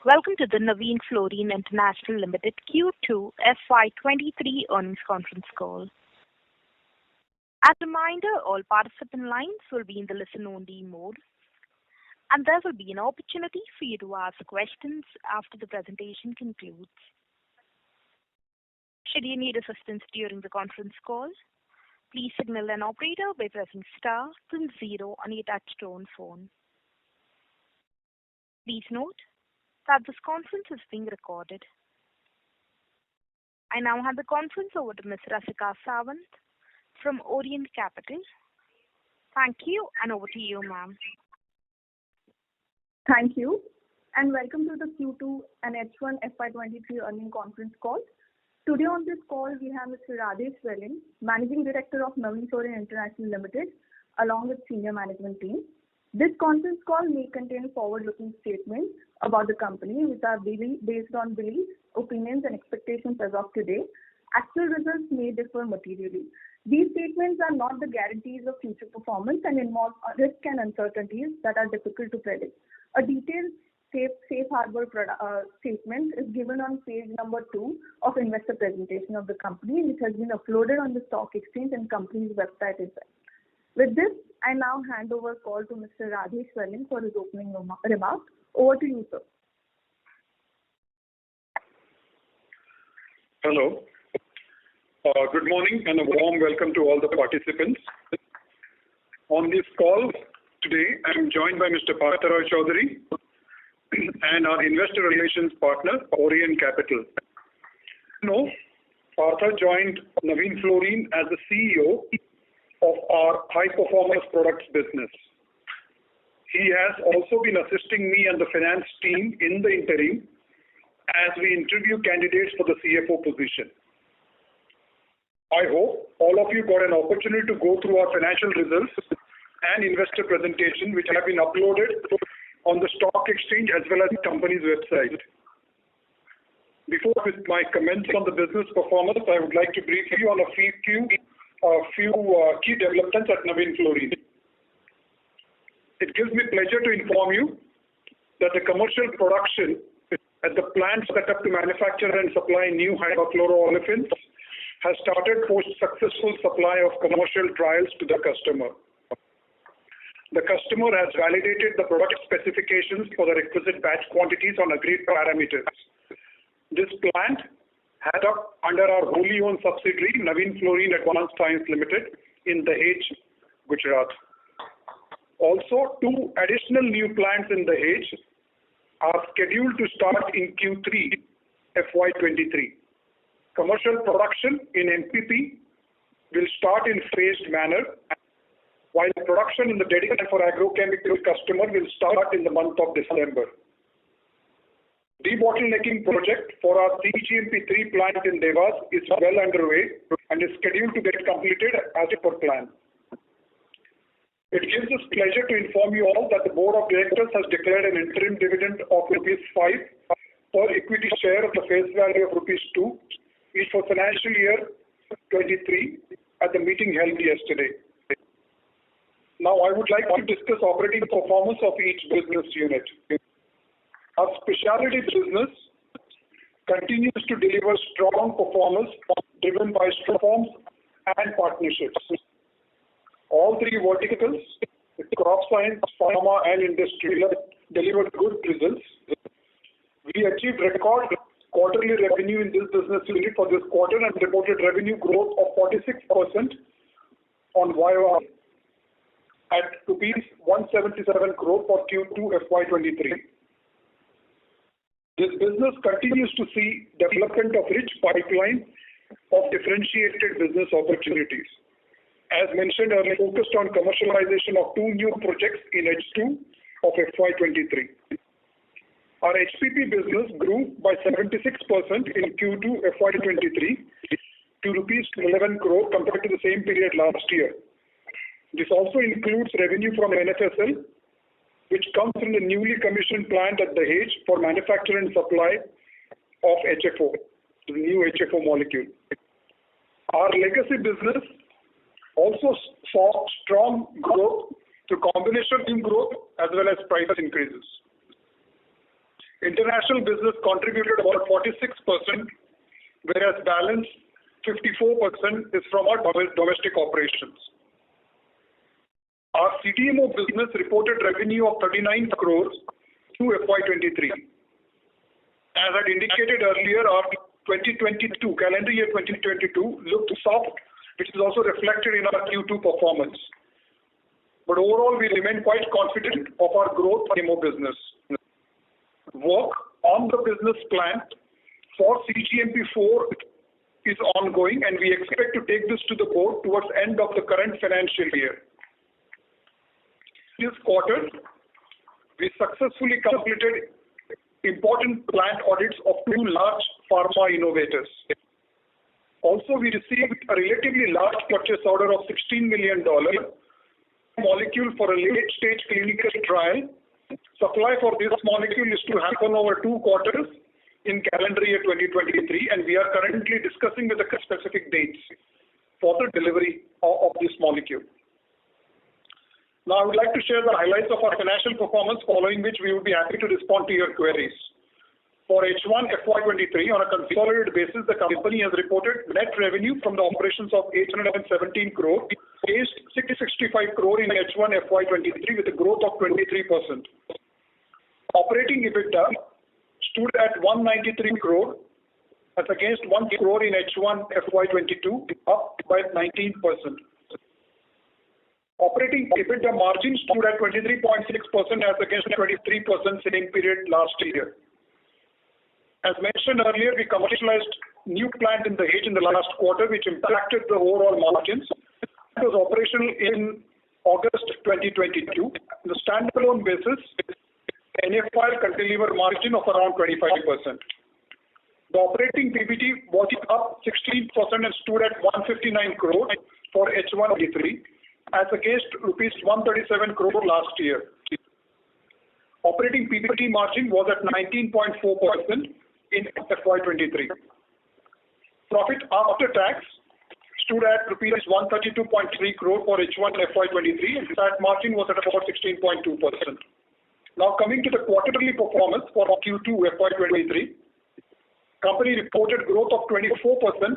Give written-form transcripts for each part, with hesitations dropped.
Welcome to the Navin Fluorine International Limited Q2FY23 earnings conference call. As a reminder, all participant lines will be in the listen-only mode, and there will be an opportunity for you to ask questions after the presentation concludes. Should you need assistance during the conference call, please signal an operator by pressing star then 0 on your touch-tone phone. Please note that this conference is being recorded. I now hand the conference over to Ms. Rasika Sawant from Orient Capital. Thank you, and over to you, ma'am. Thank you, and welcome to the Q2 and H1 FY23 earnings conference call. Today on this call, we have Mr. Rajesh Welling, Managing Director of Navin Fluorine International Limited, along with senior management team. This conference call may contain forward-looking statements about the company which are based on beliefs, opinions, and expectations as of today. Actual results may differ materially. These statements are not the guarantees of future performance and involve risks and uncertainties that are difficult to predict. A detailed safe harbor statement is given on page number 2 of investor presentation of the company, which has been uploaded on the stock exchange and company's website as well. With this, I now hand over call to Mr. Rajesh Welling for his opening remarks. Over to you, sir. Hello. Good morning and a warm welcome to all the participants. On this call today, I am joined by Mr. Partharoy Chaudhary and our investor relations partner, Orient Capital. Partha joined Navin Fluorine as the CEO of our high performance products business. He has also been assisting me and the finance team in the interim as we interview candidates for the CFO position. I hope all of you got an opportunity to go through our financial results and investor presentation which have been uploaded on the stock exchange as well as the company's website. Before with my comments on the business performance, I would like to brief you on a few key developments at Navin Fluorine. It gives me pleasure to inform you that the commercial production at the plant set up to manufacture and supply new hydrofluoroolefins has started post successful supply of commercial trials to the customer. The customer has validated the product specifications for the requisite batch quantities on agreed parameters. This plant had up under our wholly owned subsidiary, Navin Fluorine Advanced Science Limited in Dahej, Gujarat. Also, 2 additional new plants in Dahej are scheduled to start in Q3 FY23. Commercial production in MPP will start in phased manner, while production in the dedicated for agrochemical customer will start in the month of December. Debottlenecking project for our CGMP3 plant in Devas is well underway and is scheduled to get completed as per plan. It gives us pleasure to inform you all that the Board of Directors has declared an interim dividend of rupees 5 per equity share of the face value of rupees 2 each for financial year 23 at the meeting held yesterday. Now I would like to discuss operating performance of each business unit. Our specialty business continues to deliver strong performance driven by reforms and partnerships. All 3 verticals, crop science, pharma and industrial, delivered good results. We achieved record quarterly revenue in this business unit for this quarter and reported revenue growth of 46% on YOY at rupees 177 crore for Q2 FY23. This business continues to see development of rich pipeline of differentiated business opportunities. As mentioned earlier, focused on commercialization of 2 new projects in H2 of FY23. Our HPP business grew by 76% in Q2 FY23 to rupees 11 crore compared to the same period last year. This also includes revenue from NFSL, which comes from the newly commissioned plant at Dahej for manufacture and supply of HFO, the new HFO molecule. Our legacy business also saw strong growth through combination of growth as well as price increases. International business contributed about 46%, whereas balance 54% is from our domestic operations. Our CDMO business reported revenue of 39 crores through FY23. As I indicated earlier, our 2022, calendar year 2022 looked soft, which is also reflected in our Q2 performance. But overall, we remain quite confident of our growth CDMO business. Work on the business plan for CGMP4 is ongoing, and we expect to take this to the board towards end of the current financial year. This quarter, we successfully completed important plant audits of two large pharma innovators. Also, we received a relatively large purchase order of $16 million molecule for a late-stage clinical trial. Supply for this molecule is to happen over 2 quarters in calendar year 2023, and we are currently discussing with the specific dates for the delivery of this molecule. Now, I would like to share the highlights of our financial performance, following which we would be happy to respond to your queries. For H1 FY23, on a consolidated basis, the company has reported net revenue from the operations of 817 crore, against 665 crore in H1 FY23 with a growth of 23%. Operating EBITDA stood at 193 crore as against 1 crore in H1 FY22, up by 19%. Operating EBITDA margin stood at 23.6% as against 23% same period last year. As mentioned earlier, we commercialized new plant in Dahej in the last quarter, which impacted the overall margins. It was operational in August 2022. On the standalone basis, NFI can deliver margin of around 25%. The operating PBT was up 16% and stood at 159 crore for H1 23 as against rupees 137 crore last year. Operating PBT margin was at 19.4% in FY23. Profit after tax stood at rupees 132.3 crore for H1 FY23, and that margin was at about 16.2%. Now coming to the quarterly performance for Q2 FY23, company reported growth of 24%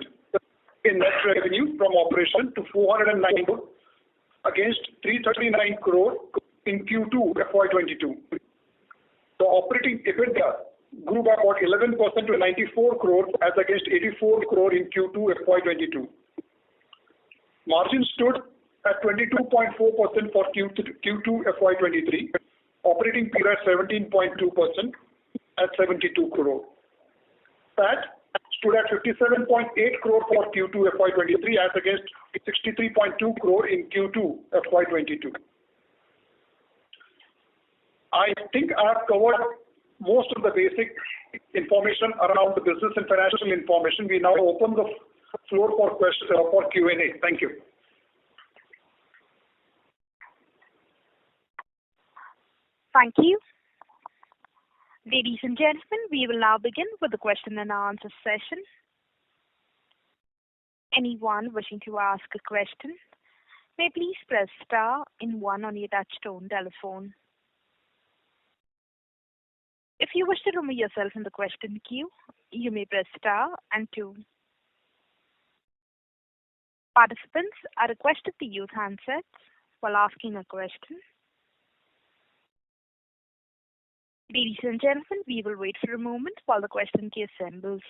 in net revenue from operation to 409 crore against 339 crore in Q2 FY22. The operating EBITDA grew by about 11% to 94 crore as against 84 crore in Q2 FY22. Margin stood at 22.4% for Q2 FY23. Operating period 17.2% at 72 crore. PAT stood at 57.8 crore for Q2 FY23 as against 63.2 crore in Q2 FY22. I think I have covered most of the basic information around the business and financial information. We now open the floor for questions for Q&A. Thank you. Thank you. Ladies and gentlemen, we will now begin with the question and answer session. Anyone wishing to ask a question may please press star and 1 on your touchtone telephone. If you wish to remove yourself from the question queue, you may press star and 2. Participants are requested to use handsets while asking a question. Ladies and gentlemen, we will wait for a moment while the question queue assembles.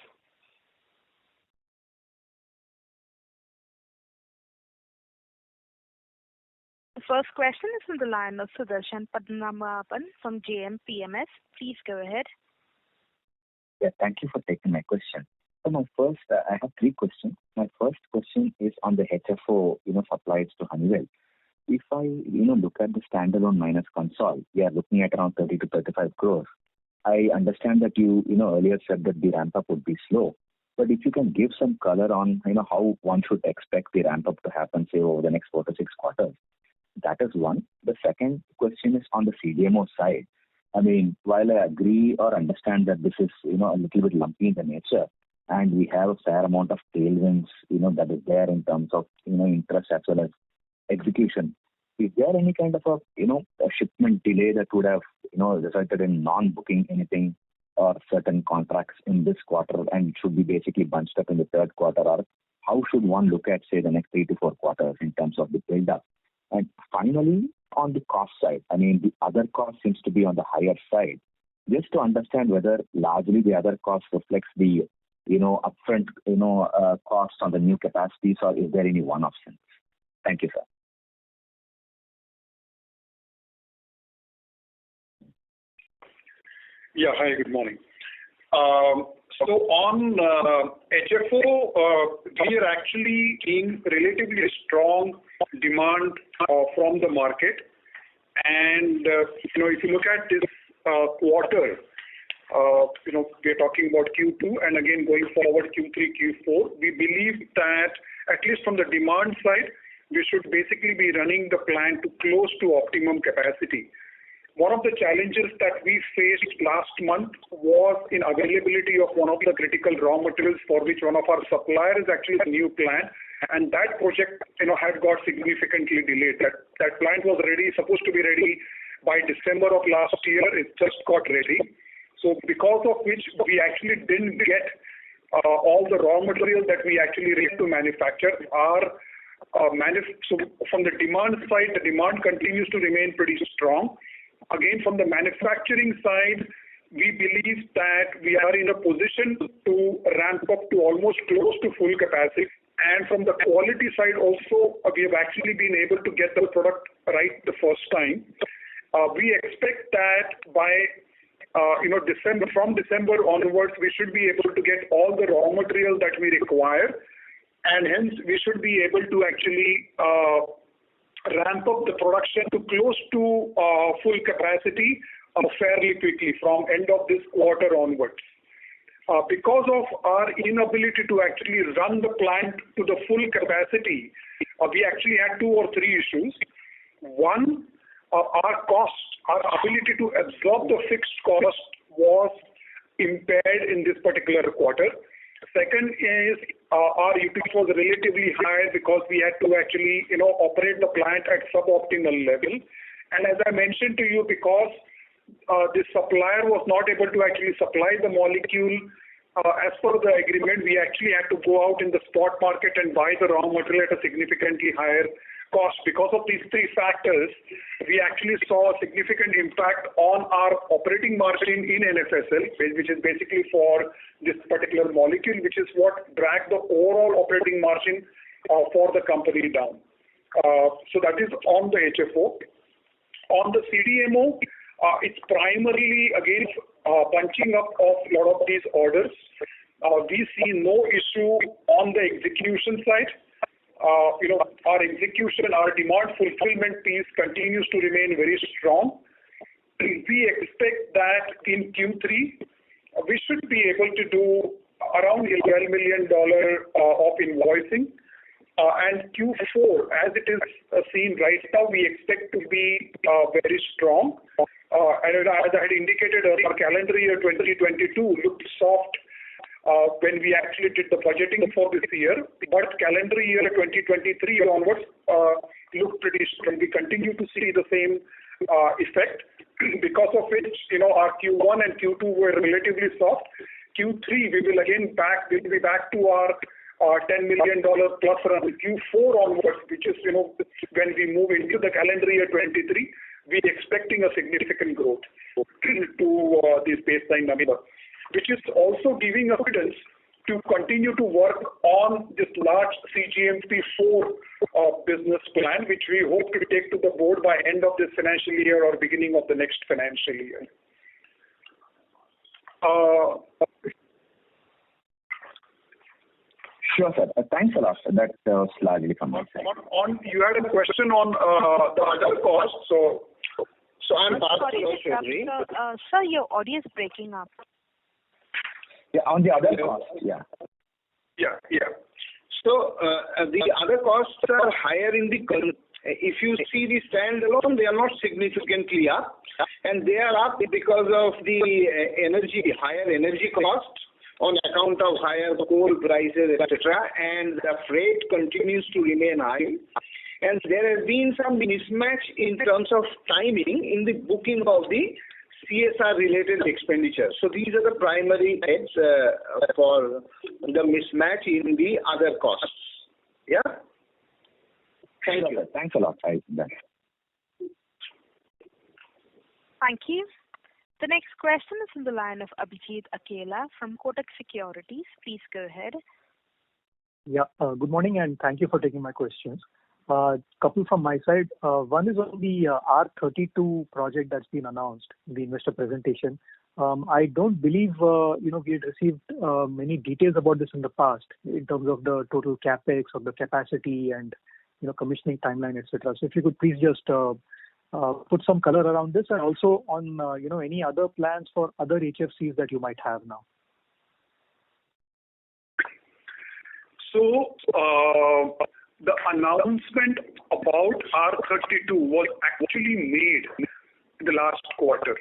The first question is from the line of Sudarshan Padmanabhan from JM PMS. Please go ahead. Yeah, thank you for taking my question. So my first, I have 3 questions. My first question is on the HFO, supplies to Honeywell. If I, look at the standalone minus console, we are looking at around 30 to 35 crores. I understand that you, earlier said that the ramp up would be slow. But if you can give some color on, how one should expect the ramp up to happen, say, over the next 4 to 6 quarters. That is one. The second question is on the CDMO side. I mean, while I agree or understand that this is, a little bit lumpy in the nature, and we have a fair amount of tailwinds, that is there in terms of, interest as well as execution. Is there any kind of a shipment delay that would have, resulted in non-booking anything or certain contracts in this quarter and it should be basically bunched up in the third quarter? Or how should one look at, say, the next 3 to 4 quarters in terms of the build-up? And finally, on the cost side, I mean, the other cost seems to be on the higher side. Just to understand whether largely the other cost reflects the, upfront, cost on the new capacities, or is there any one-off sense? Thank you, sir. Yeah, hi, good morning. So on HFO, we are actually seeing relatively strong demand from the market. And, if you look at this quarter, we're talking about Q2 and again going forward Q3, Q4, we believe that at least from the demand side, we should basically be running the plant to close to optimum capacity. One of the challenges that we faced last month was in availability of one of the critical raw materials for which one of our suppliers is actually a new plant, and that project had got significantly delayed. That plant was supposed to be ready by December of last year. It just got ready. So because of which we actually didn't get all the raw material that we actually need to manufacture. So from the demand side, the demand continues to remain pretty strong. Again, from the manufacturing side, we believe that we are in a position to ramp up to almost close to full capacity. And from the quality side also, we have actually been able to get the product right the first time. We expect that by from December onwards, we should be able to get all the raw material that we require, and hence we should be able to actually ramp up the production to close to full capacity fairly quickly from end of this quarter onwards. Because of our inability to actually run the plant to the full capacity, we actually had 2 or 3 issues. One, our cost, our ability to absorb the fixed cost was impaired in this particular quarter. Second is our utility was relatively high because we had to actually operate the plant at suboptimal level. And as I mentioned to you, because this supplier was not able to actually supply the molecule as per the agreement, we actually had to go out in the spot market and buy the raw material at a significantly higher cost. Because of these 3 factors, we actually saw a significant impact on our operating margin in NFSL, which is basically for this particular molecule, which is what dragged the overall operating margin for the company down. So that is on the HFO. On the CDMO, it's primarily, again, bunching up of a lot of these orders. We see no issue on the execution side. Our execution, our demand fulfillment piece continues to remain very strong. We expect that in Q3, we should be able to do around $12 million of invoicing. And Q4, as it is seen right now, we expect to be very strong. And as I had indicated earlier, calendar year 2022 looked soft when we actually did the budgeting for this year, but calendar year 2023 onwards looked pretty strong. We continue to see the same effect, because of which our Q1 and Q2 were relatively soft. Q3 we will be back to our $10 million plus run. Q4 onwards, which is when we move into the calendar year 23, we're expecting a significant growth to this baseline number, which is also giving us confidence to continue to work on this large CGMP4 business plan, which we hope to take to the board by end of this financial year or beginning of the next financial year. Sure, sir. Thanks a lot. That was largely from my side. You had a question on the other costs, so I'm sorry to interrupt, sir, your audio is breaking up. Yeah, on the other costs, yeah. So the other costs are higher in the if you see the standalone, they are not significantly up, and they are up because of the higher energy costs on account of higher coal prices, etc., and the freight continues to remain high. And there has been some mismatch in terms of timing in the booking of the CSR related expenditure. So these are the primary heads for the mismatch in the other costs. Yeah. Thank you. Thanks a lot. Done. Thank you. The next question is from the line of Abhijit Akela from Kotak Securities. Please go ahead. Yeah. Good morning, and thank you for taking my questions. Couple from my side. One is on the R32 project that's been announced in the investor presentation. I don't believe we had received many details about this in the past in terms of the total capex of the capacity and commissioning timeline, etc. So if you could please just put some color around this, and also on any other plans for other HFCs that you might have now. So the announcement about R32 was actually made in the last quarter.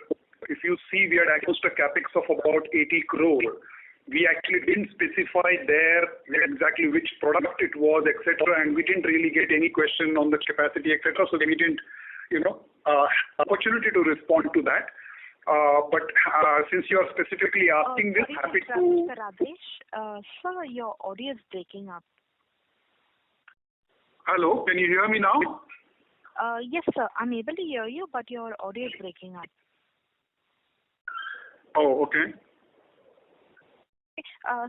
If you see, we had announced a capex of about 80 crore. We actually didn't specify there exactly which product it was, etc., and we didn't really get any question on the capacity, etc. So we didn't, opportunity to respond to that. But since you are specifically asking this, happy to. Mr. Radesh, sir, your audio is breaking up. Hello, can you hear me now? Yes, sir. I'm able to hear you, but your audio is breaking up. Oh, okay.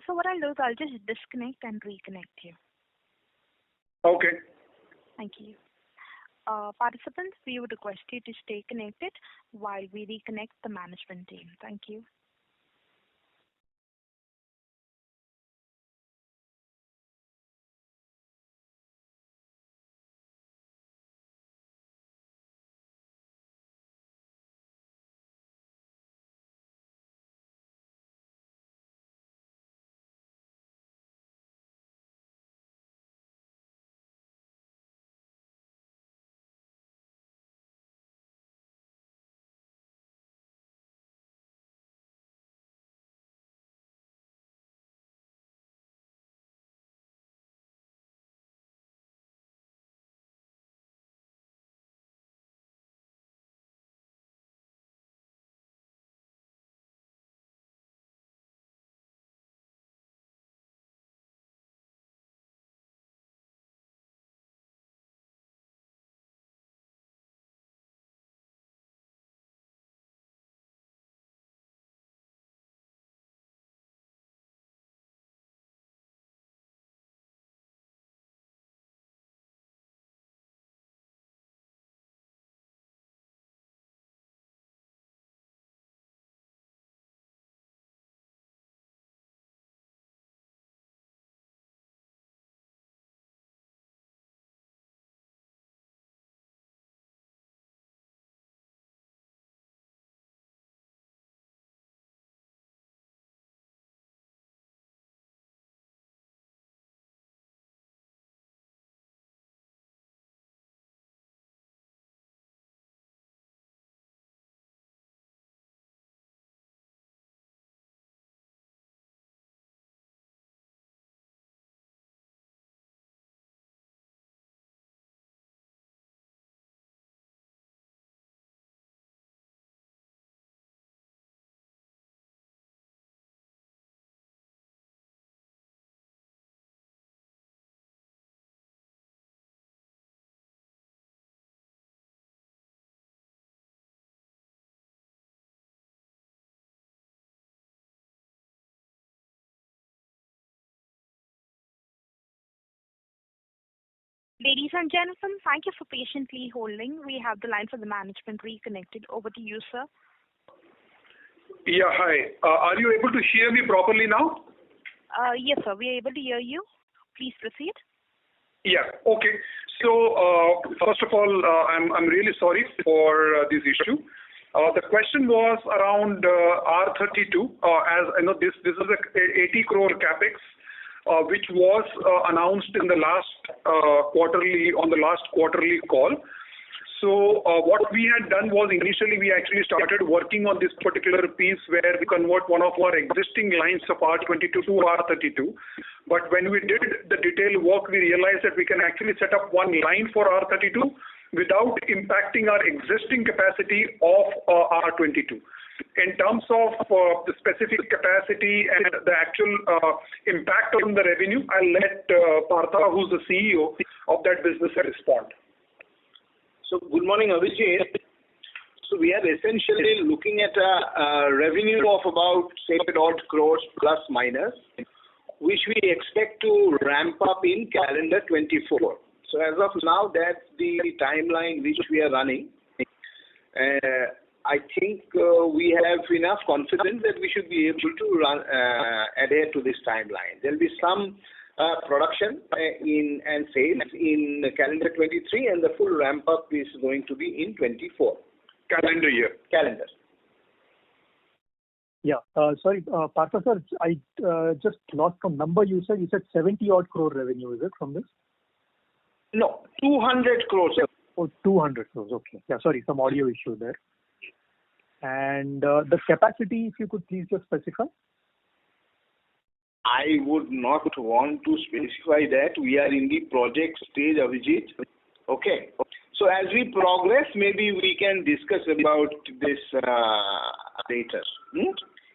So what I'll do is I'll just disconnect and reconnect you. Okay. Thank you. Participants, we would request you to stay connected while we reconnect the management team. Thank you. Ladies and gentlemen, thank you for patiently holding. We have the line for the management reconnected. Over to you, sir. Yeah, hi. Are you able to hear me properly now? Yes, sir. We are able to hear you. Please proceed. Yeah. Okay. So first of all, I'm really sorry for this issue. The question was around R32. As I know, this is a 80 crore capex, which was announced in the last quarterly call. So what we had done was initially we actually started working on this particular piece where we convert one of our existing lines of R22 to R32. But when we did the detailed work, we realized that we can actually set up one line for R32 without impacting our existing capacity of R22. in terms of the specific capacity and the actual impact on the revenue, I'll let Partha, who's the CEO of that business, respond. So good morning, Abhijit. So we are essentially looking at a revenue of about 7 odd crores plus minus, which we expect to ramp up in calendar 24. So as of now, that's the timeline which we are running. I think we have enough confidence that we should be able to adhere to this timeline. There will be some production and sales in calendar 23, and the full ramp up is going to be in 24. Calendar year. Calendar. Yeah. Sorry, Partha sir, I just lost some number you said. You said 70 odd crore revenue, is it, from this? No, 200 crores. Oh, 200 crores. Okay. Yeah, sorry, some audio issue there. And the capacity, if you could please just specify. I would not want to specify that. We are in the project stage, Abhijit. Okay. So as we progress, maybe we can discuss about this later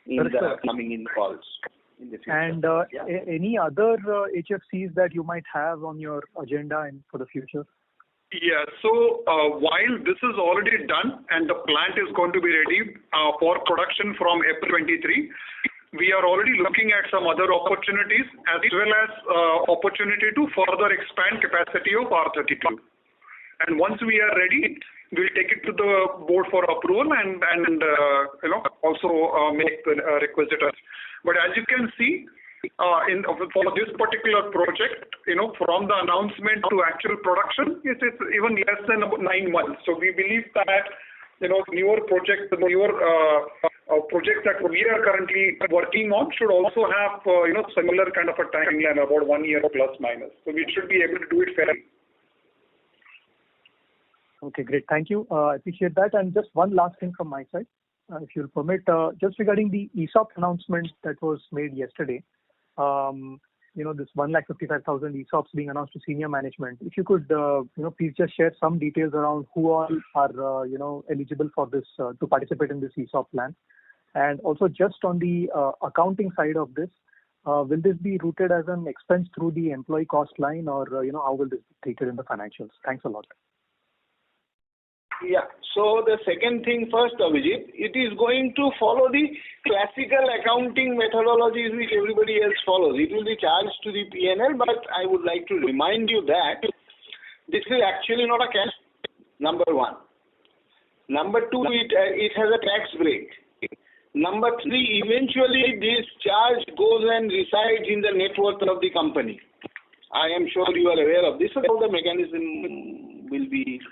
in the coming calls in the future. And any other HFCs that you might have on your agenda and for the future? Yeah. So while this is already done and the plant is going to be ready for production from April 23, we are already looking at some other opportunities as well as opportunity to further expand capacity of R32. And once we are ready, we'll take it to the board for approval and also make the requisites. But as you can see, for this particular project, from the announcement to actual production, it's even less than about 9 months. So we believe that newer projects that we are currently working on should also have similar kind of a timeline, about 1 year plus minus. So we should be able to do it fairly. Okay, great. Thank you. I appreciate that. And just one last thing from my side, if you'll permit, just regarding the ESOP announcement that was made yesterday. This 1,55,000 ESOPs being announced to senior management. If you could, please just share some details around who all are, eligible for this to participate in this ESOP plan, and also just on the accounting side of this, will this be routed as an expense through the employee cost line, or how will this be treated in the financials? Thanks a lot. Yeah. So the second thing first, Abhijit, it is going to follow the classical accounting methodologies which everybody else follows. It will be charged to the P&L, but I would like to remind you that this is actually not a cash, number one. Number two, it has a tax break. Number three, eventually this charge goes and resides in the net worth of the company. I am sure you are aware of this. How the mechanism will be.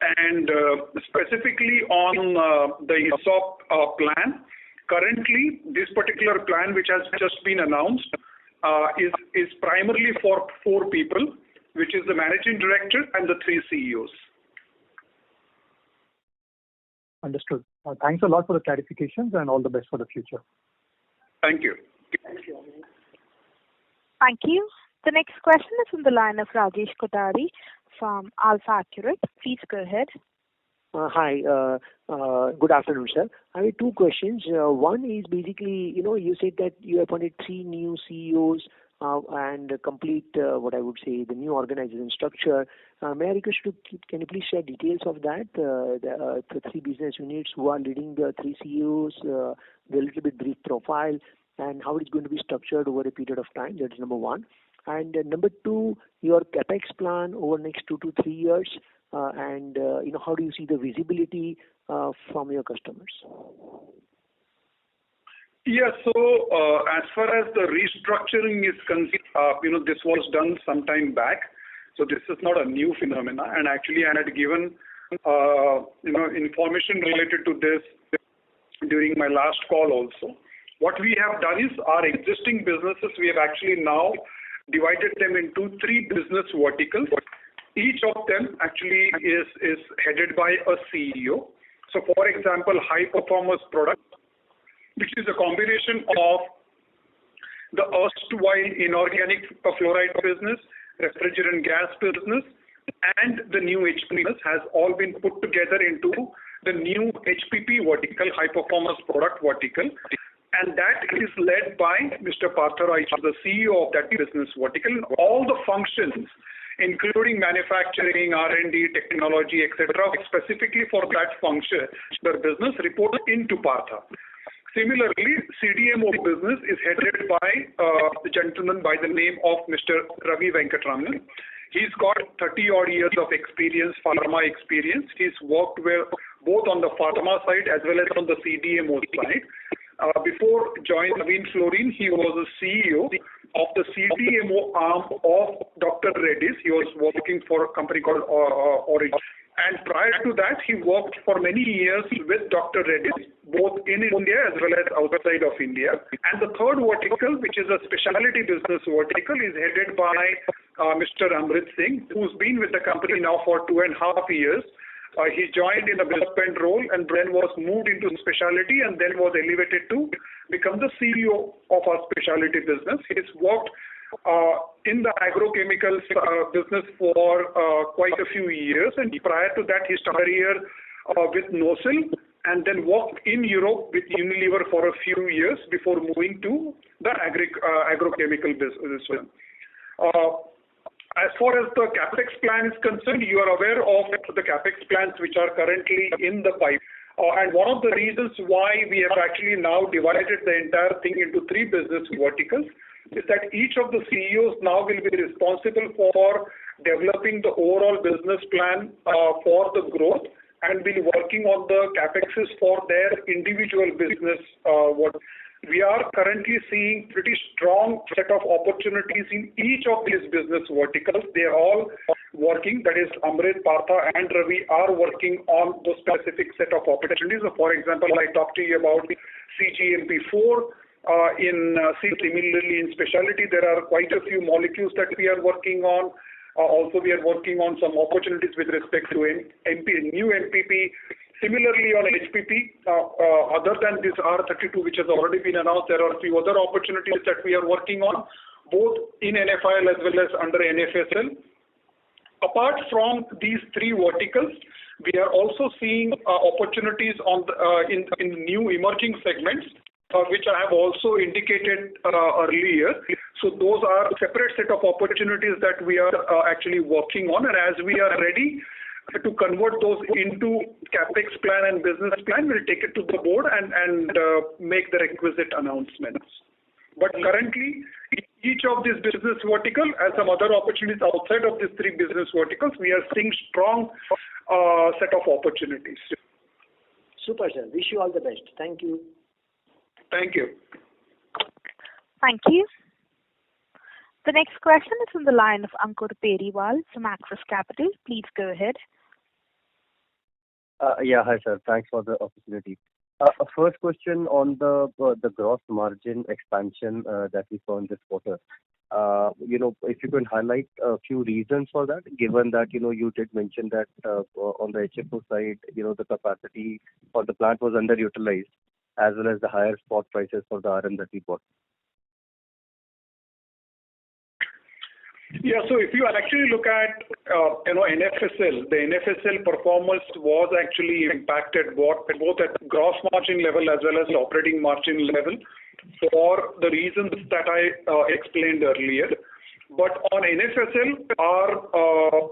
And specifically on the ESOP plan, currently this particular plan which has just been announced is primarily for 4 people, which is the managing director and the 3 CEOs. Understood. Thanks a lot for the clarifications and all the best for the future. Thank you. Thank you. The next question is from the line of Rajesh Kothari from Alpha Accurate. Please go ahead. Hi. Good afternoon, sir. I have 2 questions. One is basically, you said that you appointed 3 new CEOs and complete what I would say the new organization structure. May I request you can you please share details of that? The 3 business units, who are leading the 3 CEOs, the little bit brief profile, and how it's going to be structured over a period of time. That is number 1. And number 2, your capex plan over next 2 to 3 years, and how do you see the visibility from your customers? Yeah. So as far as the restructuring is concerned, this was done some time back. So this is not a new phenomena. And actually, I had given information related to this during my last call also. What we have done is our existing businesses, we have actually now divided them into 3 business verticals. Each of them actually is headed by a CEO. So for example, high performance product, which is a combination of the erstwhile inorganic fluoride business, refrigerant gas business, and the new HP business, has all been put together into the new HPP vertical, high performance product vertical, and that is led by Mr. Partha Rai, the CEO of that business vertical. And all the functions, including manufacturing, R&D, technology, etc., specifically for that function, the business reports into Partha. Similarly, CDMO business is headed by the gentleman by the name of Mr. Ravi Venkatramanan. He's got 30-odd years of experience, pharma experience. He's worked both on the pharma side as well as on the CDMO side. Before joining Navin Fluorine, he was a CEO of the CDMO arm of Dr. Reddy's. He was working for a company called Origin. And prior to that, he worked for many years with Dr. Reddy's, both in India as well as outside of India. And the third vertical, which is a specialty business vertical, is headed by Mr. Amrit Singh, who's been with the company now for 2.5 years. He joined in a development role and then was moved into specialty and then was elevated to become the CEO of our specialty business. He's worked in the agrochemicals business for quite a few years, and prior to that he started here with NOSIL and then worked in Europe with Unilever for a few years before moving to the agrochemical business. As far as the capex plan is concerned, you are aware of the capex plans which are currently in the pipe. And one of the reasons why we have actually now divided the entire thing into 3 business verticals is that each of the CEOs now will be responsible for developing the overall business plan for the growth and be working on the capexes for their individual business. We are currently seeing pretty strong set of opportunities in each of these business verticals. They are all working, that is Amrit, Partha and Ravi are working on those specific set of opportunities. So for example, I talked to you about CGMP4. Similarly in specialty, there are quite a few molecules that we are working on. Also, we are working on some opportunities with respect to new MPP. Similarly, on HPP, other than this R32, which has already been announced, there are a few other opportunities that we are working on, both in NFIL as well as under NFSL. Apart from these 3 verticals, we are also seeing opportunities in new emerging segments, which I have also indicated earlier. So those are separate set of opportunities that we are actually working on, and as we are ready to convert those into capex plan and business plan, we'll take it to the board and make the requisite announcements. But currently, each of these business verticals has some other opportunities outside of these 3 business verticals. We are seeing strong set of opportunities. Super, sir. Wish you all the best. Thank you. Thank you. Thank you. The next question is from the line of Ankur Periwal from Axis Capital. Please go ahead. Yeah, hi sir. Thanks for the opportunity. First question on the gross margin expansion that we saw in this quarter. If you can highlight a few reasons for that, given that you did mention that on the HFO side, the capacity for the plant was underutilized, as well as the higher spot prices for the RM that we bought. Yeah, so if you actually look at NFSL, the NFSL performance was actually impacted both at gross margin level as well as the operating margin level for the reasons that I explained earlier. But on NFSL, our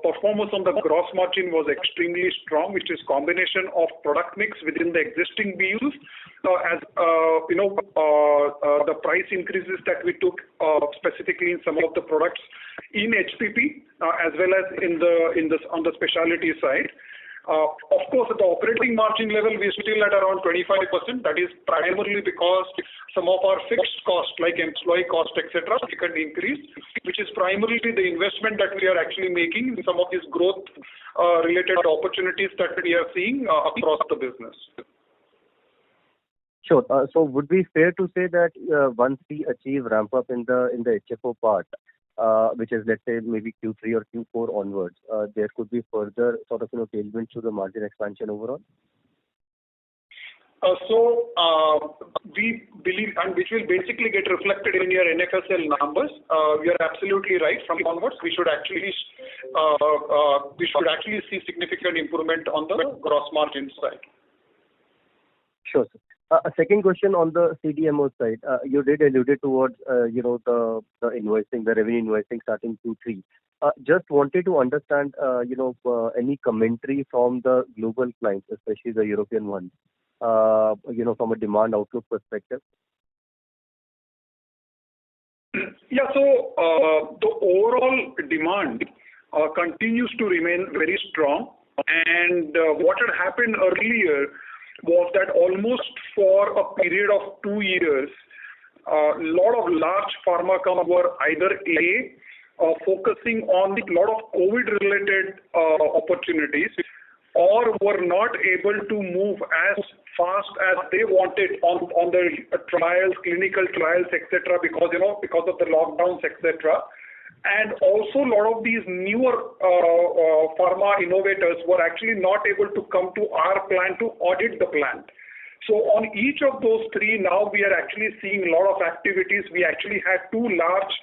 performance on the gross margin was extremely strong, which is combination of product mix within the existing BUs, the price increases that we took specifically in some of the products in HPP as well as on the specialty side. Of course, at the operating margin level, we are still at around 25%. That is primarily because some of our fixed costs, like employee cost, etc., can increase, which is primarily the investment that we are actually making in some of these growth-related opportunities that we are seeing across the business. Sure. So would be fair to say that once we achieve ramp up in the HFO part, which is let's say maybe Q3 or Q4 onwards, there could be further sort of tailwind to the margin expansion overall? We believe, and which will basically get reflected in your NFSL numbers. You are absolutely right. From onwards, we should actually see significant improvement on the gross margin side. Sure, sir. A second question on the CDMO side. You did allude towards, the invoicing, the revenue invoicing starting Q3. Just wanted to understand, any commentary from the global clients, especially the European ones, from a demand outlook perspective. Yeah. So the overall demand continues to remain very strong. And what had happened earlier was that almost for a period of 2 years, a lot of large pharma companies were either focusing on a lot of COVID-related opportunities, or were not able to move as fast as they wanted on their trials, clinical trials, etc., because of the lockdowns, etc. And also a lot of these newer pharma innovators were actually not able to come to our plant to audit the plant. So on each of those three, now we are actually seeing a lot of activities. We actually had 2 large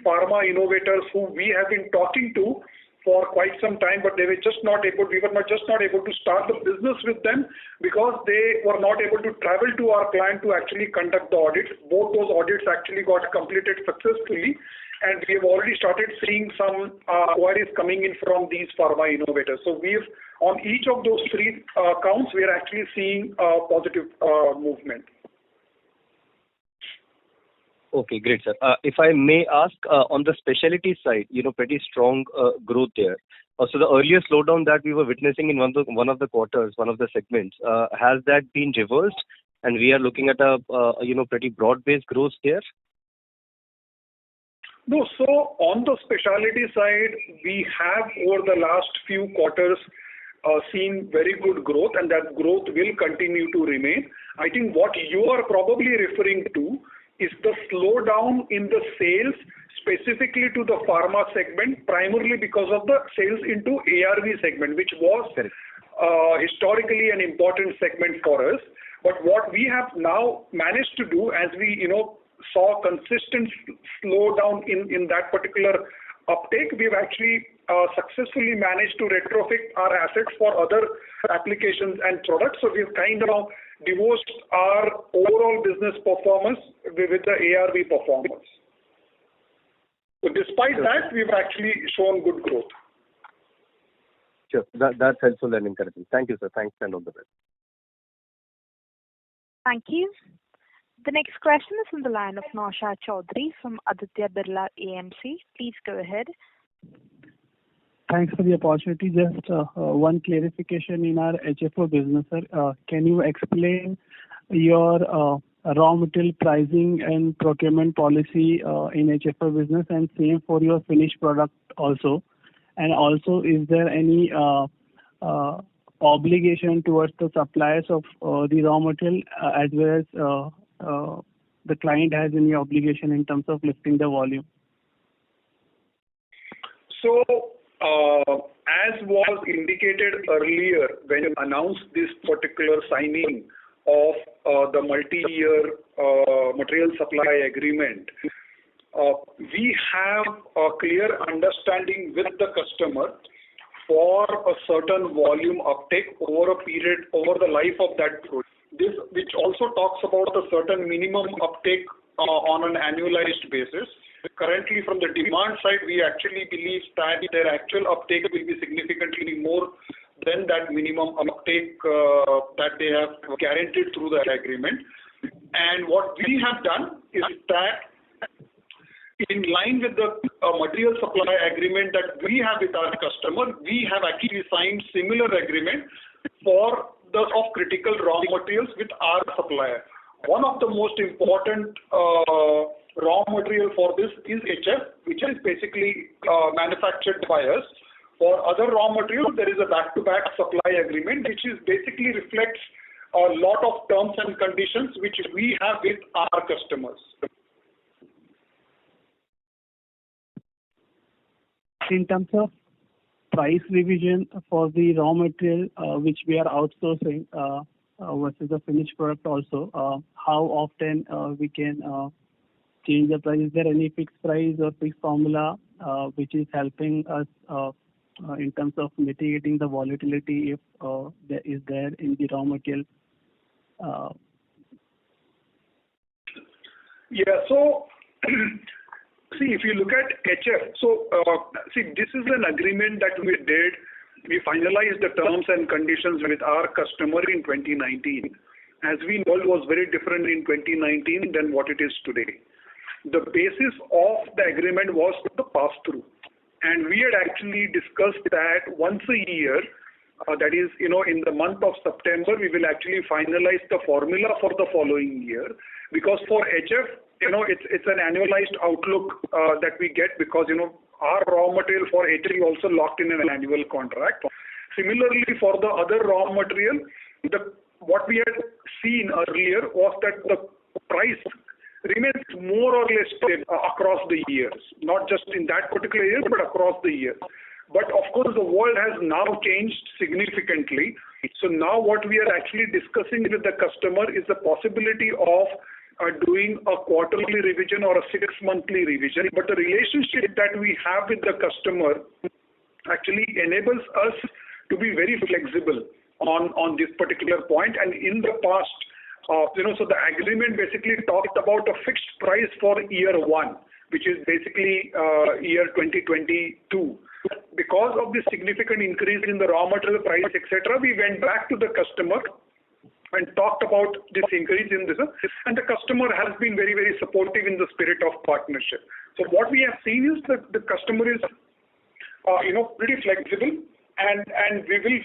pharma innovators who we have been talking to for quite some time, but we were just not able to start the business with them because they were not able to travel to our plant to actually conduct the audits. Both those audits actually got completed successfully, and we have already started seeing some queries coming in from these pharma innovators. So we've, on each of those 3 counts, we are actually seeing positive movement. Okay, great, sir. If I may ask, on the specialty side, pretty strong growth there. So the earlier slowdown that we were witnessing in one of the quarters, one of the segments, has that been reversed, and we are looking at a pretty broad-based growth there? No, so on the specialty side, we have over the last few quarters seen very good growth, and that growth will continue to remain. I think what you are probably referring to is the slowdown in the sales specifically to the pharma segment, primarily because of the sales into ARV segment, which was historically an important segment for us. But what we have now managed to do, as we saw consistent slowdown in that particular uptake, we've actually successfully managed to retrofit our assets for other applications and products. So we've kind of divorced our overall business performance with the ARV performance. So despite that, we've actually shown good growth. Sure. That's helpful and encouraging. Thank you, sir. Thanks, and all the best. Thank you. The next question is from the line of Nausha Chaudhary from Aditya Birla AMC. Please go ahead. Thanks for the opportunity. Just one clarification in our HFO business, sir. Can you explain your raw material pricing and procurement policy in HFO business, and same for your finished product also? And also, is there any obligation towards the suppliers of the raw material as well as the client has any obligation in terms of lifting the volume? So, as was indicated earlier, when you announced this particular signing of the multi-year material supply agreement, we have a clear understanding with the customer for a certain volume uptake over a period, over the life of that product. This, which also talks about a certain minimum uptake on an annualized basis. Currently, from the demand side, we actually believe that their actual uptake will be significantly more than that minimum uptake that they have guaranteed through that agreement. And what we have done is that, in line with the material supply agreement that we have with our customer, we have actually signed similar agreement for the critical raw materials with our supplier. One of the most important raw material for this is HF, which is basically manufactured by us. For other raw materials, there is a back-to-back supply agreement, which is basically reflects a lot of terms and conditions which we have with our customers. In terms of price revision for the raw material which we are outsourcing versus the finished product also, how often we can change the price? Is there any fixed price or fixed formula which is helping us in terms of mitigating the volatility if there is in the raw material? Yeah. So, see, if you look at HF, this is an agreement that we did. We finalized the terms and conditions with our customer in 2019. As we know, it was very different in 2019 than what it is today. The basis of the agreement was the pass-through. And we had actually discussed that once a year, that is, in the month of September, we will actually finalize the formula for the following year. Because for HF, it's an annualized outlook that we get because, our raw material for HF also locked in an annual contract. Similarly, for the other raw material, what we had seen earlier was that the price remains more or less stable across the years, not just in that particular year, but across the years. But of course, the world has now changed significantly. So now what we are actually discussing with the customer is the possibility of doing a quarterly revision or a 6-monthly revision. But the relationship that we have with the customer actually enables us to be very flexible on this particular point. And in the past, so the agreement basically talked about a fixed price for year 1, which is basically year 2022. Because of the significant increase in the raw material price, etc., we went back to the customer and talked about this increase in this, and the customer has been very, very supportive in the spirit of partnership. So what we have seen is that the customer is, pretty flexible, and we will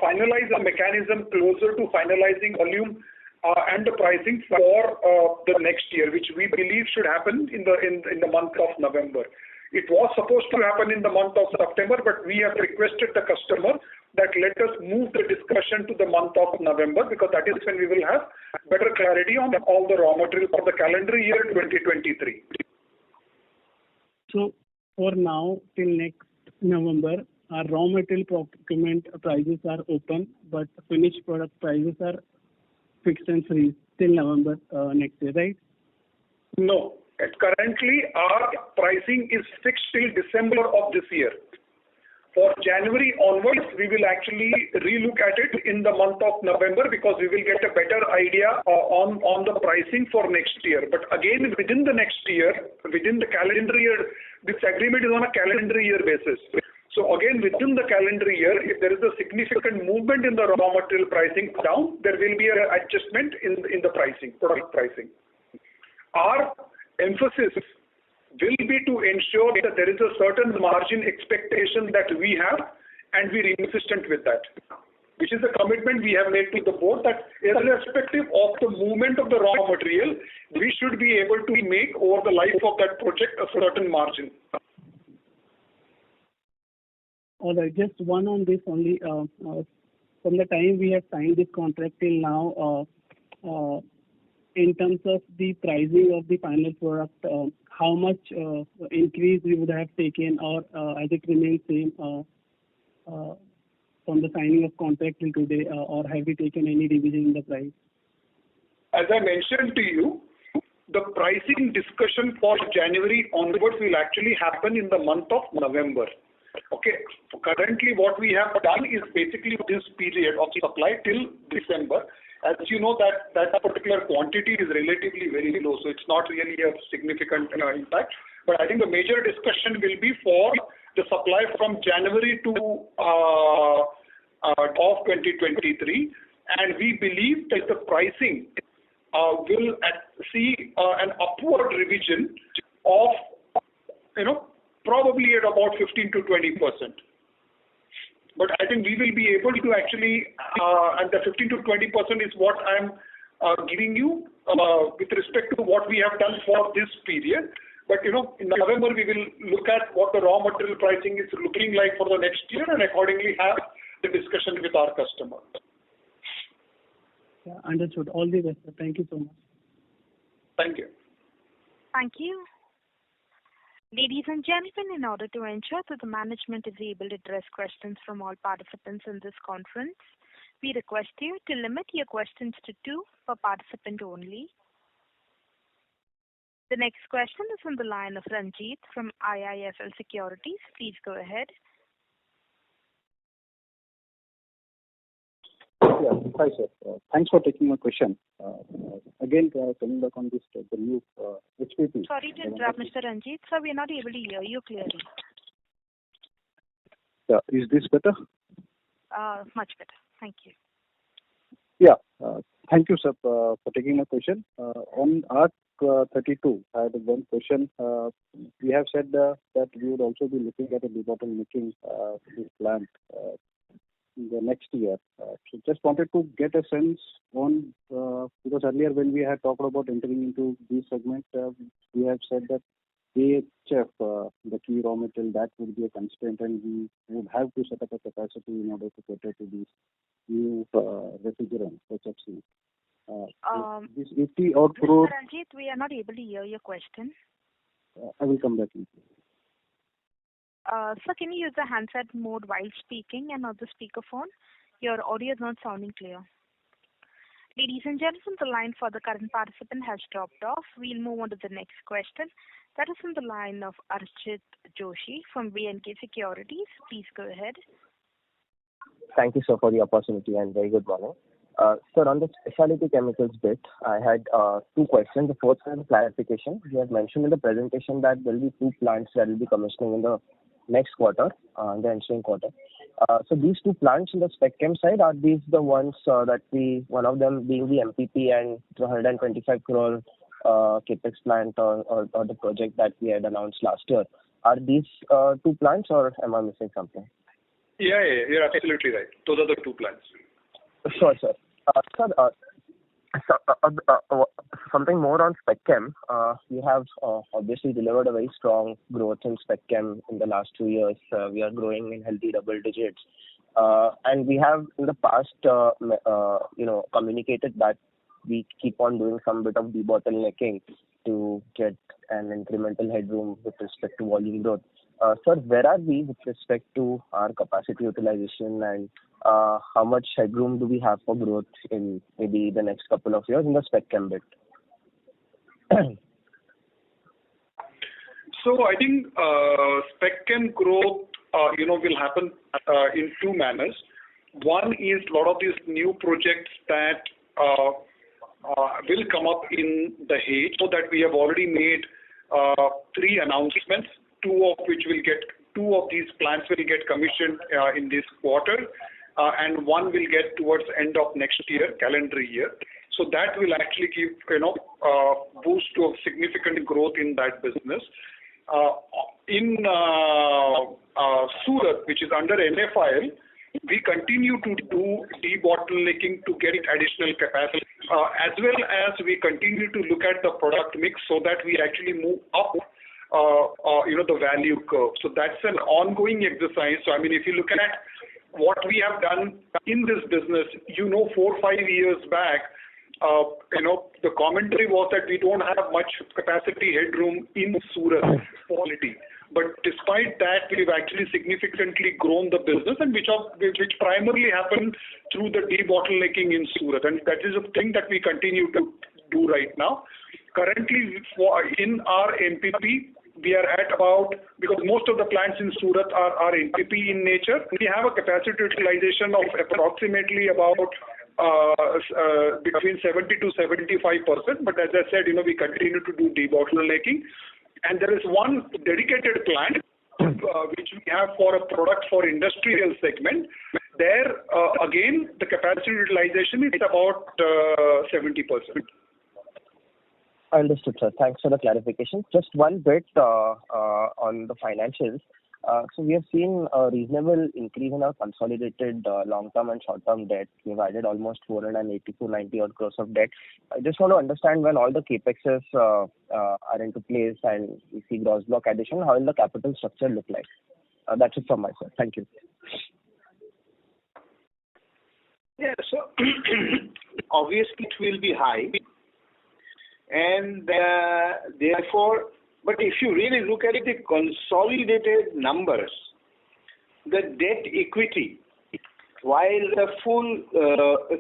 finalize a mechanism closer to finalizing volume and the pricing for the next year, which we believe should happen in the month of November. It was supposed to happen in the month of September, but we have requested the customer that let us move the discussion to the month of November, because that is when we will have better clarity on all the raw material for the calendar year 2023. So for now, till next November, our raw material procurement prices are open, but finished product prices are fixed and free till November next year, right? No. Currently, our pricing is fixed till December of this year. For January onwards, we will actually relook at it in the month of November, because we will get a better idea on the pricing for next year. But again, within the next year, within the calendar year, this agreement is on a calendar year basis. So again, within the calendar year, if there is a significant movement in the raw material pricing down, there will be an adjustment in the pricing, product pricing. Our emphasis will be to ensure that there is a certain margin expectation that we have, and we remain consistent with that, which is a commitment we have made to the board, that irrespective of the movement of the raw material, we should be able to make over the life of that project a certain margin. All right, just one on this only. From the time we have signed this contract till now, in terms of the pricing of the final product, how much increase we would have taken, or has it remained same from the signing of contract till today, or have we taken any revision in the price? As I mentioned to you, the pricing discussion for January onwards will actually happen in the month of November. Okay. Currently, what we have done is basically this period of supply till December. As you know, that particular quantity is relatively very low, so it's not really a significant impact. But I think the major discussion will be for the supply from January to of 2023, and we believe that the pricing will see an upward revision of, probably at about 15 to 20%. But I think we will be able to actually, and the 15 to 20% is what I'm giving you with respect to what we have done for this period. But in November we will look at what the raw material pricing is looking like for the next year, and accordingly have the discussion with our customer. Yeah, understood. All the best, sir. Thank you so much. Thank you. Thank you. Ladies and gentlemen, in order to ensure that the management is able to address questions from all participants in this conference, we request you to limit your questions to 2 per participant only. The next question is on the line of Ranjit from IIFL Securities. Please go ahead. Yeah. Hi, sir. Thanks for taking my question. Again, coming back on this, the new HPP. Sorry to interrupt, Mr. Ranjit. Sir, we are not able to hear you clearly. Is this better? Much better. Thank you. Yeah. Thank you, sir, for taking my question. On ARC32, I had one question. We have said that we would also be looking at a debottlenecking this plant in the next year. So just wanted to get a sense on, because earlier when we had talked about entering into this segment, we have said that AHF, the key raw material, that would be a constraint, and we would have to set up a capacity in order to cater to these new refrigerant, HFC. This 80 odd crore. Mr. Ranjit, we are not able to hear your question. I will come back to you. Sir, can you use the handset mode while speaking and not the speakerphone? Your audio is not sounding clear. Ladies and gentlemen, the line for the current participant has dropped off. We'll move on to the next question. That is from the line of Archit Joshi from B&K Securities. Please go ahead. Thank you, sir, for the opportunity and very good morning. Sir, on the specialty chemicals bit, I had two questions. The first one is clarification. You have mentioned in the presentation that there will be 2 plants that will be commissioning in the next quarter, the ensuing quarter. So these 2 plants in the spec chem side, are these the ones one of them being the MPP and the 125 crore capex plant or the project that we had announced last year? Are these 2 plants or am I missing something? Yeah, you're absolutely right. Those are the 2 plants. Sure, sir. Something more on spec chem. We have obviously delivered a very strong growth in spec chem in the last 2 years. We are growing in healthy double digits. And we have in the past, communicated that we keep on doing some bit of debottlenecking to get an incremental headroom with respect to volume growth. Sir, where are we with respect to our capacity utilization and how much headroom do we have for growth in maybe the next couple of years in the spec chem bit? So I think spec chem growth, will happen in 2 manners. One is a lot of these new projects that will come up in the Dahej, so that we have already made 3 announcements. 2 of these plants will get commissioned in this quarter, and 1 will get towards end of next year, calendar year. So that will actually give boost to a significant growth in that business. In Surat, which is under NFIL, we continue to do debottlenecking to get additional capacity, as well as we continue to look at the product mix so that we actually move up the value curve. So that's an ongoing exercise. So I mean, if you look at what we have done in this business, 4 or 5 years back, the commentary was that we don't have much capacity headroom in Surat quality. But despite that, we've actually significantly grown the business, and which primarily happened through the debottlenecking in Surat, and that is a thing that we continue to do right now. Currently, in our MPP, we are at about, because most of the plants in Surat are MPP in nature, we have a capacity utilization of approximately about between 70 to 75%. But as I said, we continue to do debottlenecking. And there is one dedicated plant which we have for a product for industrial segment. There, again, the capacity utilization is about 70%. Understood, sir. Thanks for the clarification. Just one bit on the financials. So we have seen a reasonable increase in our consolidated long-term and short-term debt. We've added almost 480 to 90 odd crores of debt. I just want to understand, when all the capexes are into place and we see gross block addition, how will the capital structure look like? That's it from my side. Thank you. Yeah, so obviously it will be high, and therefore, but if you really look at the consolidated numbers, the debt equity, while the full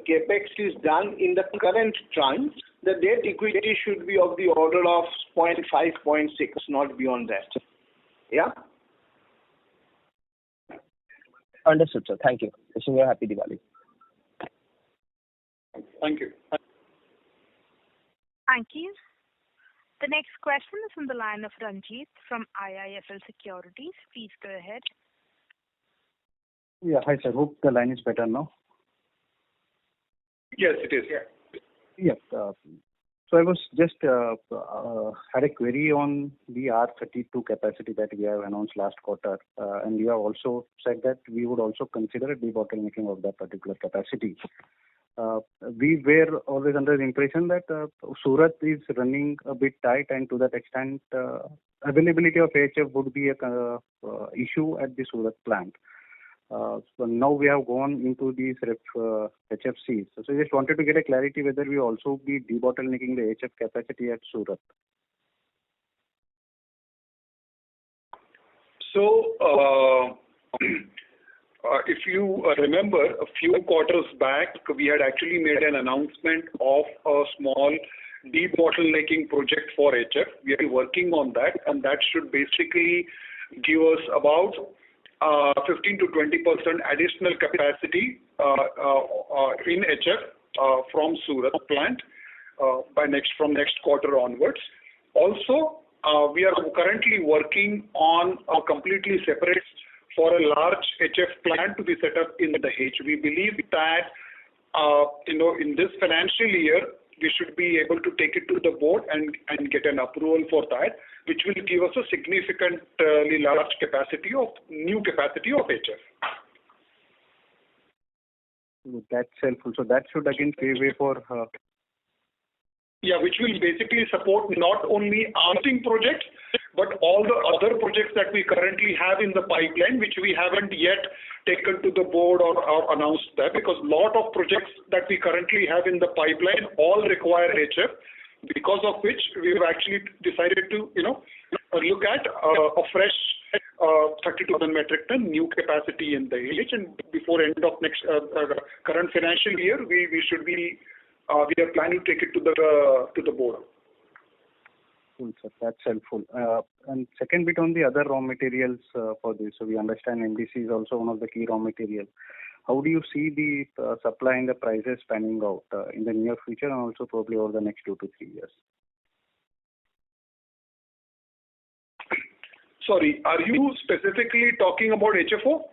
capex is done in the current tranche, the debt equity should be of the order of 0.5, 0.6, not beyond that. Yeah? Understood, sir. Thank you. Wishing you a happy Diwali. Thank you. Thank you. The next question is on the line of Ranjit from IIFL Securities. Please go ahead. Yeah, hi sir. Hope the line is better now. Yes, it is. Yes. So I was just had a query on the R32 capacity that we have announced last quarter, and you have also said that we would also consider a debottlenecking of that particular capacity. We were always under the impression that Surat is running a bit tight, and to that extent, availability of HF would be a issue at the Surat plant. So now we have gone into these HFCs. So I just wanted to get a clarity whether we also be debottlenecking the HF capacity at Surat. So, if you remember, a few quarters back, we had actually made an announcement of a small debottlenecking project for HF. We are working on that, and that should basically give us about 15 to 20% additional capacity in HF from Surat plant from next quarter onwards. Also, we are currently working on a completely separate for a large HF plant to be set up in the H. We believe that in this financial year we should be able to take it to the board and get an approval for that, which will give us a significantly large new capacity of HF. That's helpful. So that should again pave way for. Which will basically support not only our projects, but all the other projects that we currently have in the pipeline, which we haven't yet taken to the board or announced that, because a lot of projects that we currently have in the pipeline all require HF, because of which we've actually decided to, look at a fresh 32,000 metric ton new capacity in the H, and before end of next current financial year, we are planning to take it to the board. Cool, sir. That's helpful. And second bit on the other raw materials for this. So we understand MDC is also one of the key raw materials. How do you see the supply and the prices panning out in the near future and also probably over the next 2 to 3 years? Sorry, are you specifically talking about HFO?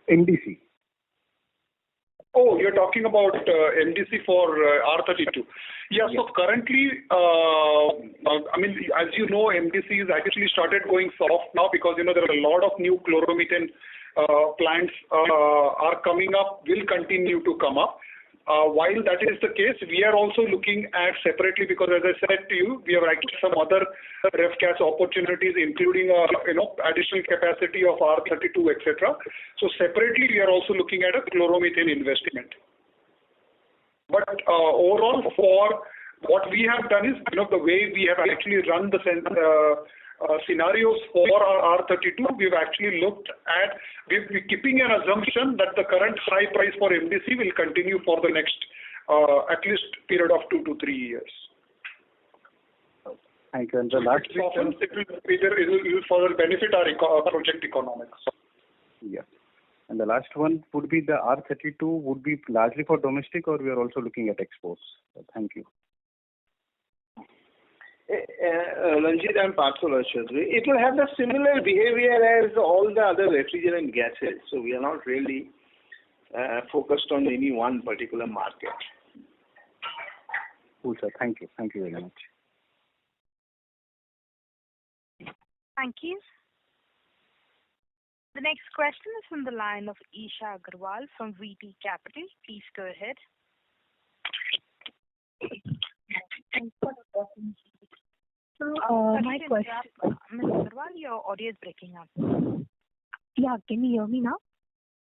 MDC. Oh, you're talking about MDC for R32. Yeah, so currently, as you know, MDC is actually started going soft now because, there are a lot of new chloromethane plants are coming up, will continue to come up. While that is the case, we are also looking at separately because, as I said to you, we have actually some other ref gas opportunities, including additional capacity of R32, etc. So separately, we are also looking at a chloromethane investment. But overall, for what we have done is, the way we have actually run the scenarios for our R32, we've actually looked at, we're keeping an assumption that the current high price for MDC will continue for the next at least period of 2 to 3 years. Thank you. And the last question, it will further benefit our project economics. Yeah. And the last one would be the R32 would be largely for domestic, or we are also looking at exports? Thank you. Ranjit and Partha, it will have the similar behavior as all the other refrigerant gases. So we are not really focused on any one particular market. Cool, sir. Thank you. Thank you very much. Thank you. The next question is from the line of Isha Agarwal from VT Capital. Please go ahead. Thanks for the opportunity. So, my question... Ms. Agarwal, your audio is breaking up. Yeah, can you hear me now?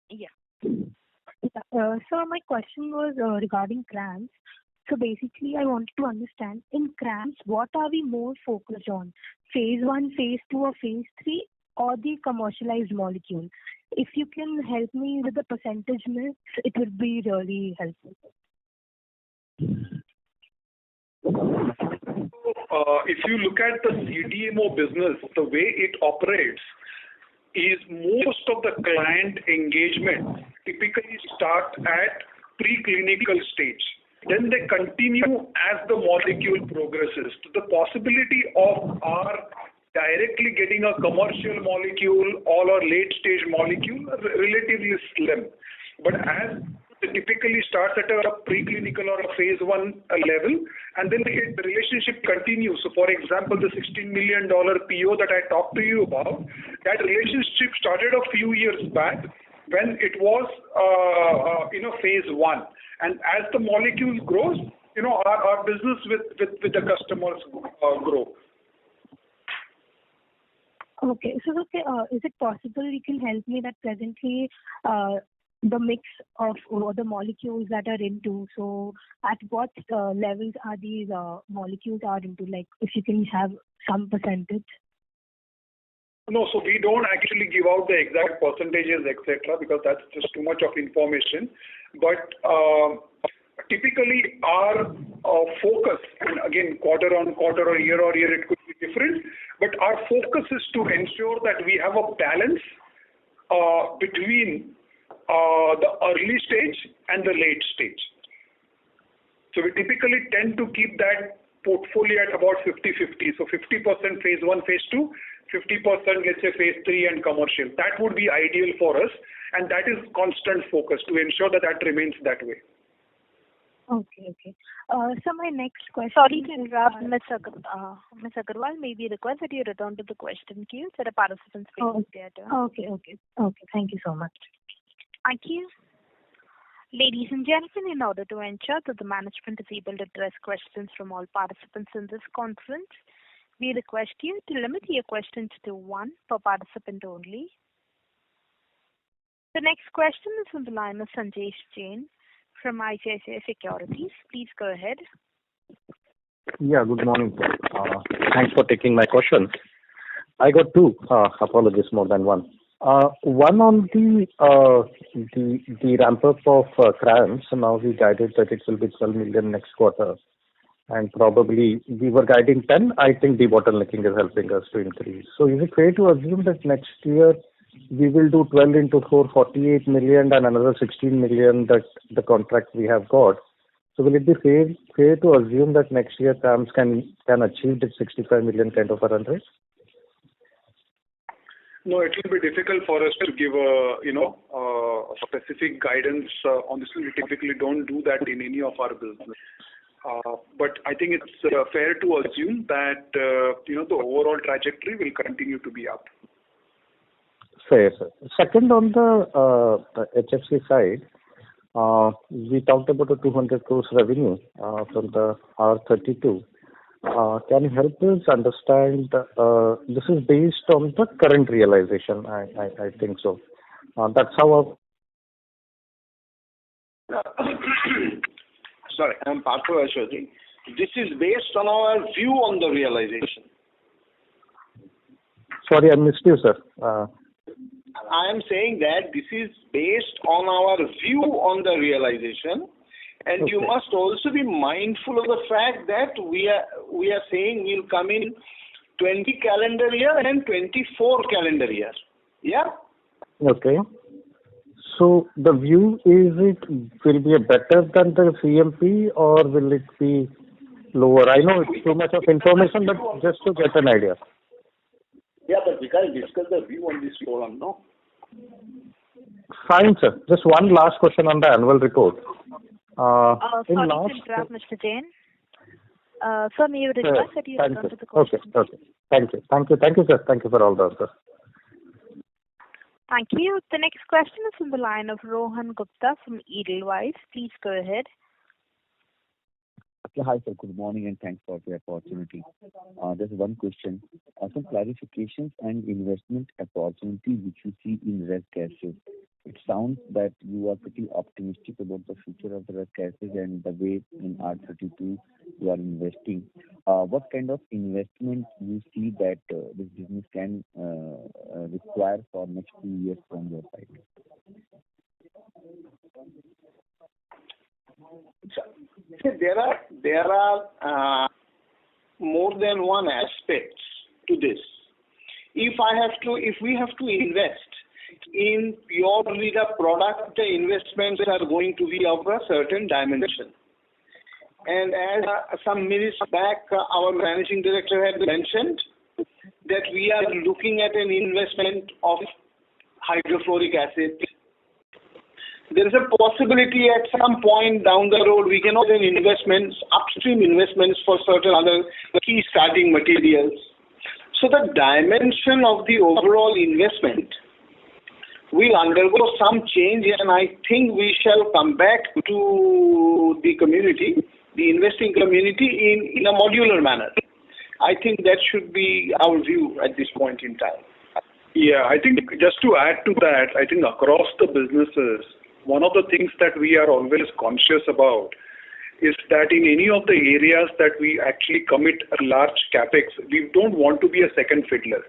Yeah. So, my question was regarding CRAMS. So, basically, I wanted to understand, in CRAMS, what are we more focused on? Phase 1, Phase 2 or Phase 3 or the commercialized molecule? If you can help me with the percentage mix, it would be really helpful. If you look at the CDMO business, the way it operates is most of the client engagement typically start at preclinical stage. then they continue as the molecule progresses. So the possibility of our directly getting a commercial molecule or a late stage molecule are relatively slim. But as it typically starts at a preclinical or a phase 1 level, and then the relationship continues. So for example, the $16 million PO that I talked to you about, that relationship started a few years back when it was phase 1. And as the molecule grows, our business with the customers grow. Okay. So, is it possible you can help me that presently the mix of the molecules that are into? So, at what levels are these molecules are into? Like, if you can have some percentage. No, so we don't actually give out the exact percentages, etc., because that's just too much of information. But typically, our focus, and again, quarter on quarter or year, it could be different. But our focus is to ensure that we have a balance between the early stage and the late stage. So we typically tend to keep that portfolio at about 50-50. So 50% phase 1, phase 2, 50% let's say phase 3 and commercial. That would be ideal for us, and that is constant focus to ensure that remains that way. Okay. So my next question. Sorry to interrupt, Ms. Agarwal. May we request that you return to the question queue so the participants will get their turn. Okay. Thank you so much. Thank you. Ladies and gentlemen, in order to ensure that the management is able to address questions from all participants in this conference, we request you to limit your questions to one per participant only. The next question is from the line of Sanjesh Jain from ICICI Securities. Please go ahead. Yeah, good morning, sir. Thanks for taking my question. I got two. Apologies, more than one. One on the ramp up of CRAMS. Now we guided that it will be 12 million next quarter, and probably we were guiding 10. I think debottlenecking is helping us to increase. So is it fair to assume that next year we will do 12 into 4, 48 million, and another 16 million that the contract we have got? So will it be fair to assume that next year CRAMS can achieve the 65 million kind of a run rate? No, it will be difficult for us to give a specific guidance on this. We typically don't do that in any of our business. But I think it's fair to assume that the overall trajectory will continue to be up. Fair, sir. Second, on the HFC side, we talked about a 200 crores revenue from the R32. Can you help us understand? This is based on the current realization, I think so. That's how. Sorry, I'm Partha Ashwati. This is based on our view on the realization. Sorry, I missed you, sir. I am saying that this is based on our view on the realization, and you must also be mindful of the fact that we are saying we'll come in 20 calendar year and 24 calendar year. Yeah? Okay. So the view is it will be better than the CMP or will it be lower? I know it's too much of information, but just to get an idea. Yeah, but we can't discuss the view on this forum, no? Fine, sir. Just one last question on the annual report. Sorry to interrupt, Mr. Jain. Sir, may you request that you return to the question? Okay. Thank you, sir. Thank you for all the answers. Thank you. The next question is from the line of Rohan Gupta from Edelweiss. Please go ahead. Hi, sir. Good morning, and thanks for the opportunity. Just one question. Some clarifications and investment opportunity which you see in ref gases. It sounds that you are pretty optimistic about the future of the ref gases and the way in R32 you are investing. What kind of investment you see that this business can require for next 2 years from your side? So there are more than one aspects to this. If we have to invest in purely the product, the investments are going to be of a certain dimension. And as some minutes back, our managing director had mentioned that we are looking at an investment of hydrofluoric acid. There is a possibility at some point down the road we can also investments, upstream investments for certain other key starting materials. So the dimension of the overall investment will undergo some change, and I think we shall come back to the community, the investing community, in a modular manner. I think that should be our view at this point in time. Yeah, I think just to add to that, I think across the businesses, one of the things that we are always conscious about is that in any of the areas that we actually commit a large capex, we don't want to be a second fiddler.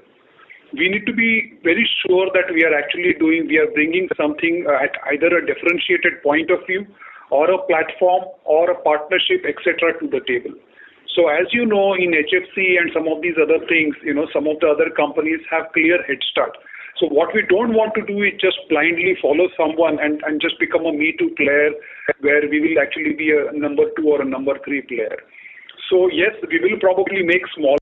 We need to be very sure that we are bringing something at either a differentiated point of view or a platform or a partnership, etc. to the table. So as you know, in HFC and some of these other things, some of the other companies have clear head start. So what we don't want to do is just blindly follow someone and just become a Me Too player where we will actually be a number 2 or a number 3 player. So yes, we will probably make small